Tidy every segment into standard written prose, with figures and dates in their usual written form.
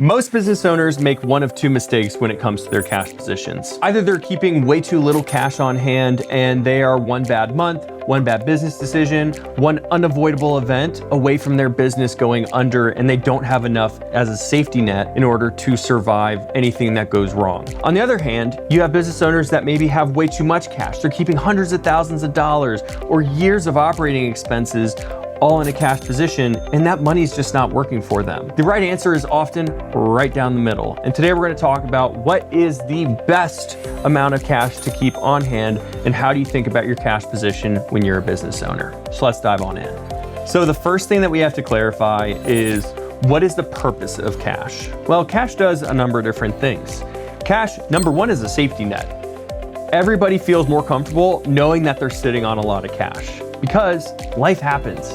Most business owners make one of two mistakes when it comes to their cash positions. Either they're keeping way too little cash on hand and they are one bad month, one bad business decision, one unavoidable event away from their business going under, and they don't have enough as a safety net in order to survive anything that goes wrong. On the other hand, you have business owners that maybe have way too much cash. They're keeping hundreds of thousands of dollars or years of operating expenses all in a cash position, and that money is just not working for them. The right answer is often right down the middle. And today we're going to talk about what is the best amount of cash to keep on hand and how do you think about your cash position when you're a business owner. So let's dive on in. So the first thing that we have to clarify is, what is the purpose of cash? Well, cash does a number of different things. Cash, number one, is a safety net. Everybody feels more comfortable knowing that they're sitting on a lot of cash because life happens.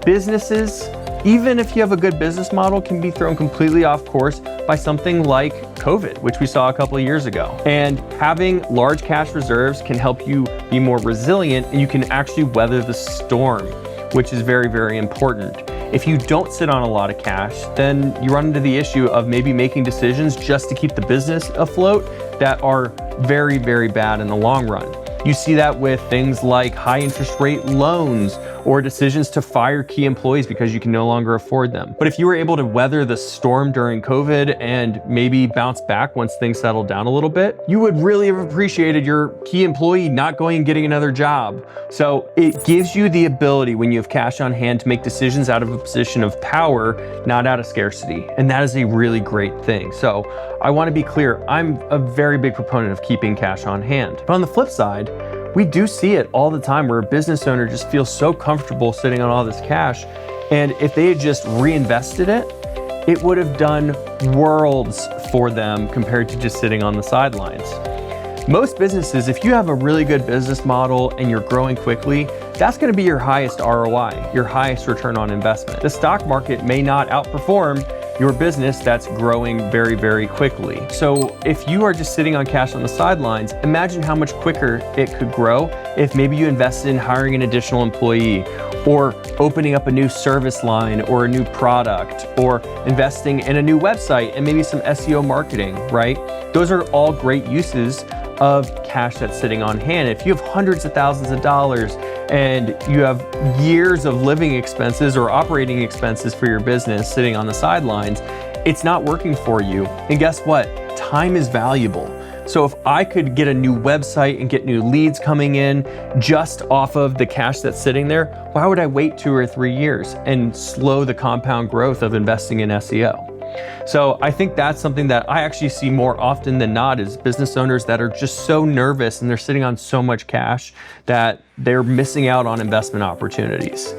Businesses, even if you have a good business model, can be thrown completely off course by something like COVID, which we saw a couple of years ago. And having large cash reserves can help you be more resilient, and you can actually weather the storm, which is very, very important. If you don't sit on a lot of cash, then you run into the issue of maybe making decisions just to keep the business afloat that are very, very bad in the long run. You see that with things like high interest rate loans or decisions to fire key employees because you can no longer afford them. But if you were able to weather the storm during COVID and maybe bounce back once things settled down a little bit, you would really have appreciated your key employee not going and getting another job. So it gives you the ability, when you have cash on hand, to make decisions out of a position of power, not out of scarcity. And that is a really great thing. So I want to be clear, I'm a very big proponent of keeping cash on hand. But on the flip side, we do see it all the time where a business owner just feels so comfortable sitting on all this cash. And if they had just reinvested it, it would have done worlds for them compared to just sitting on the sidelines. Most businesses, if you have a really good business model and you're growing quickly, that's going to be your highest ROI, your highest return on investment. The stock market may not outperform your business that's growing very, very quickly. So if you are just sitting on cash on the sidelines, imagine how much quicker it could grow if maybe you invested in hiring an additional employee, or opening up a new service line or a new product, or investing in a new website and maybe some SEO marketing, right? Those are all great uses of cash that's sitting on hand. If you have hundreds of thousands of dollars and you have years of living expenses or operating expenses for your business sitting on the sidelines, it's not working for you. And guess what? Time is valuable. So if I could get a new website and get new leads coming in just off of the cash that's sitting there, why would I wait 2 or 3 years and slow the compound growth of investing in SEO? So I think that's something that I actually see more often than not, is business owners that are just so nervous and they're sitting on so much cash that they're missing out on investment opportunities.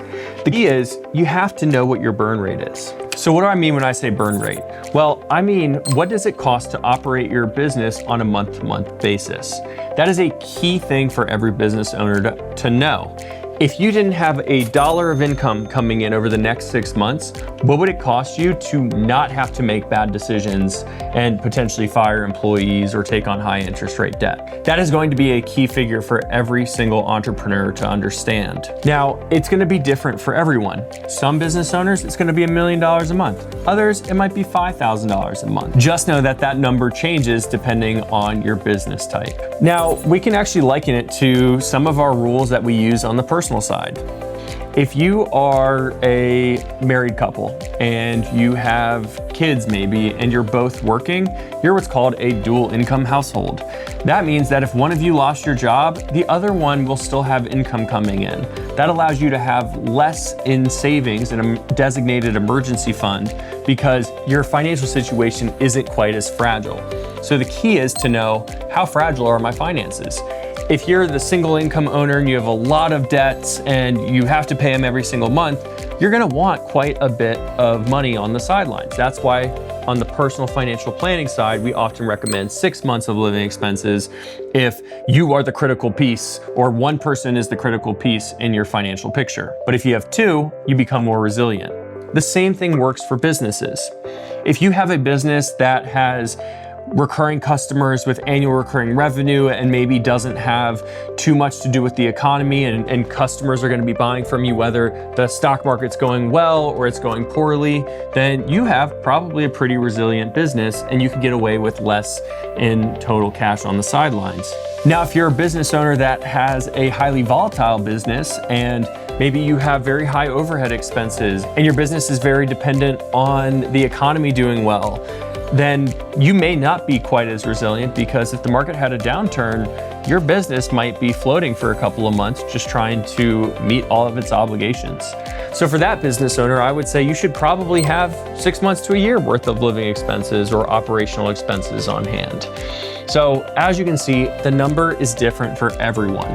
The key is you have to know what your burn rate is. So what do I mean when I say burn rate? Well, I mean, what does it cost to operate your business on a month-to-month basis? That is a key thing for every business owner to know. If you didn't have $1 of income coming in over the next 6 months, what would it cost you to not have to make bad decisions and potentially fire employees or take on high interest rate debt? That is going to be a key figure for every single entrepreneur to understand. Now, it's going to be different for everyone. Some business owners, it's going to be $1 million a month. Others, it might be $5,000 a month. Just know that that number changes depending on your business type. Now, we can actually liken it to some of our rules that we use on the personal side. If you are a married couple and you have kids maybe, and you're both working, you're what's called a dual income household. That means that if one of you lost your job, the other one will still have income coming in. That allows you to have less in savings in a designated emergency fund because your financial situation isn't quite as fragile. So the key is to know, how fragile are my finances? If you're the single income owner and you have a lot of debts and you have to pay them every single month, you're gonna want quite a bit of money on the sidelines. That's why on the personal financial planning side, we often recommend 6 months of living expenses if you are the critical piece or one person is the critical piece in your financial picture. But if you have two, you become more resilient. The same thing works for businesses. If you have a business that has recurring customers with annual recurring revenue and maybe doesn't have too much to do with the economy, and customers are going to be buying from you whether the stock market's going well or it's going poorly, then you have probably a pretty resilient business and you can get away with less in total cash on the sidelines. Now, if you're a business owner that has a highly volatile business and maybe you have very high overhead expenses and your business is very dependent on the economy doing well, then you may not be quite as resilient, because if the market had a downturn, your business might be floating for a couple of months just trying to meet all of its obligations. So for that business owner, I would say you should probably have 6 months to a year worth of living expenses or operational expenses on hand. So as you can see, the number is different for everyone.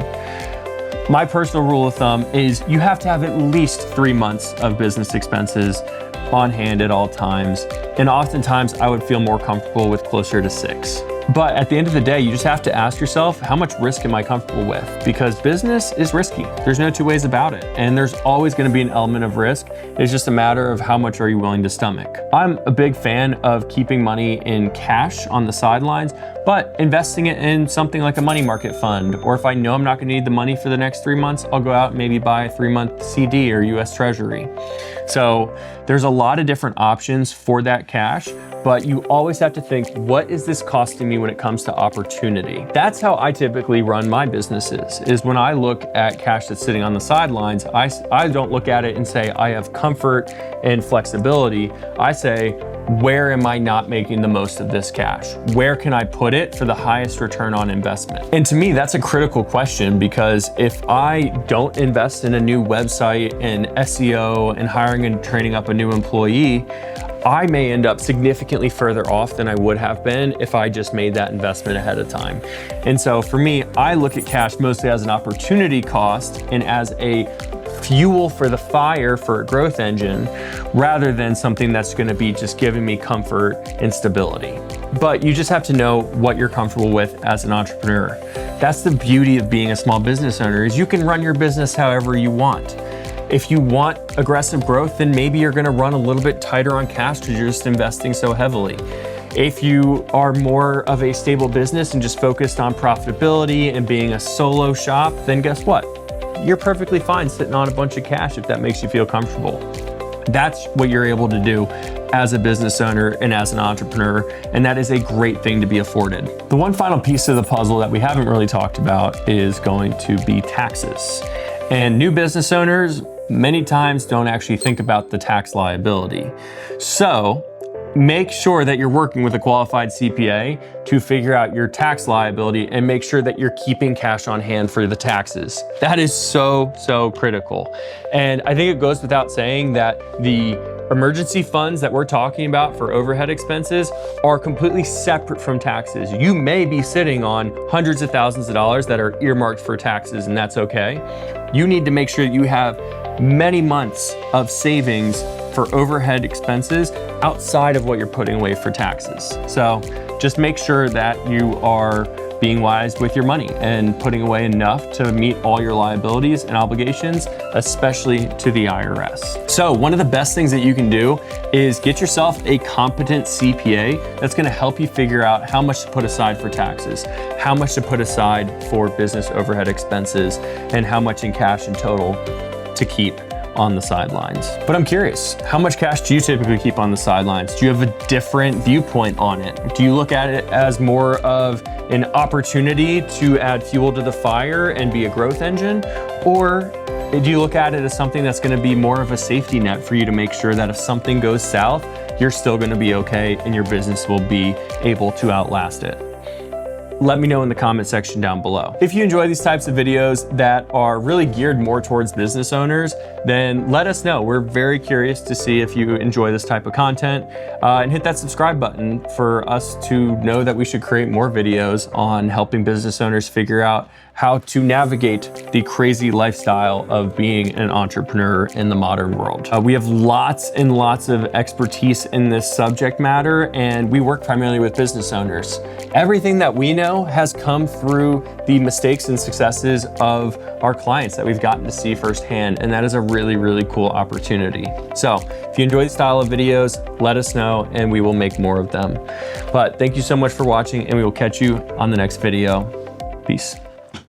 My personal rule of thumb is you have to have at least 3 months of business expenses on hand at all times. And oftentimes I would feel more comfortable with closer to 6. But at the end of the day, you just have to ask yourself, how much risk am I comfortable with? Because business is risky. There's no two ways about it. And there's always going to be an element of risk. It's just a matter of how much are you willing to stomach. I'm a big fan of keeping money in cash on the sidelines, but investing it in something like a money market fund. Or if I know I'm not going to need the money for the next 3 months, I'll go out and maybe buy a 3-month CD or US Treasury. So there's a lot of different options for that cash, but you always have to think, what is this costing me when it comes to opportunity? That's how I typically run my businesses, is when I look at cash that's sitting on the sidelines, I don't look at it and say, I have comfort and flexibility. I say, where am I not making the most of this cash? Where can I put it for the highest return on investment? And to me, that's a critical question, because if I don't invest in a new website and SEO and hiring and training up a new employee, I may end up significantly further off than I would have been if I just made that investment ahead of time. And so for me, I look at cash mostly as an opportunity cost and as a fuel for the fire for a growth engine, rather than something that's going to be just giving me comfort and stability. But you just have to know what you're comfortable with as an entrepreneur. That's the beauty of being a small business owner, is you can run your business however you want. If you want aggressive growth, then maybe you're going to run a little bit tighter on cash because you're just investing so heavily. If you are more of a stable business and just focused on profitability and being a solo shop, then guess what? You're perfectly fine sitting on a bunch of cash if that makes you feel comfortable. That's what you're able to do as a business owner and as an entrepreneur, and that is a great thing to be afforded. The one final piece of the puzzle that we haven't really talked about is going to be taxes. And new business owners many times don't actually think about the tax liability. So make sure that you're working with a qualified CPA to figure out your tax liability and make sure that you're keeping cash on hand for the taxes. That is so critical. And I think it goes without saying that the emergency funds that we're talking about for overhead expenses are completely separate from taxes. You may be sitting on hundreds of thousands of dollars that are earmarked for taxes, and that's okay. You need to make sure that you have many months of savings for overhead expenses outside of what you're putting away for taxes. So just make sure that you are being wise with your money and putting away enough to meet all your liabilities and obligations, especially to the IRS. So one of the best things that you can do is get yourself a competent CPA that's going to help you figure out how much to put aside for taxes, how much to put aside for business overhead expenses, and how much in cash in total to keep on the sidelines. But I'm curious, how much cash do you typically keep on the sidelines? Do you have a different viewpoint on it? Do you look at it as more of an opportunity to add fuel to the fire and be a growth engine? Or do you look at it as something that's going to be more of a safety net for you to make sure that if something goes south, you're still going to be okay and your business will be able to outlast it? Let me know in the comment section down below. If you enjoy these types of videos that are really geared more towards business owners, then let us know. We're very curious to see if you enjoy this type of content, and hit that subscribe button for us to know that we should create more videos on helping business owners figure out how to navigate the crazy lifestyle of being an entrepreneur in the modern world. We have lots and lots of expertise in this subject matter, and we work primarily with business owners. Everything that we know know has come through the mistakes and successes of our clients that we've gotten to see firsthand. And that is a really, really cool opportunity. So if you enjoy the style of videos, let us know and we will make more of them. But thank you so much for watching, and we will catch you on the next video. Peace.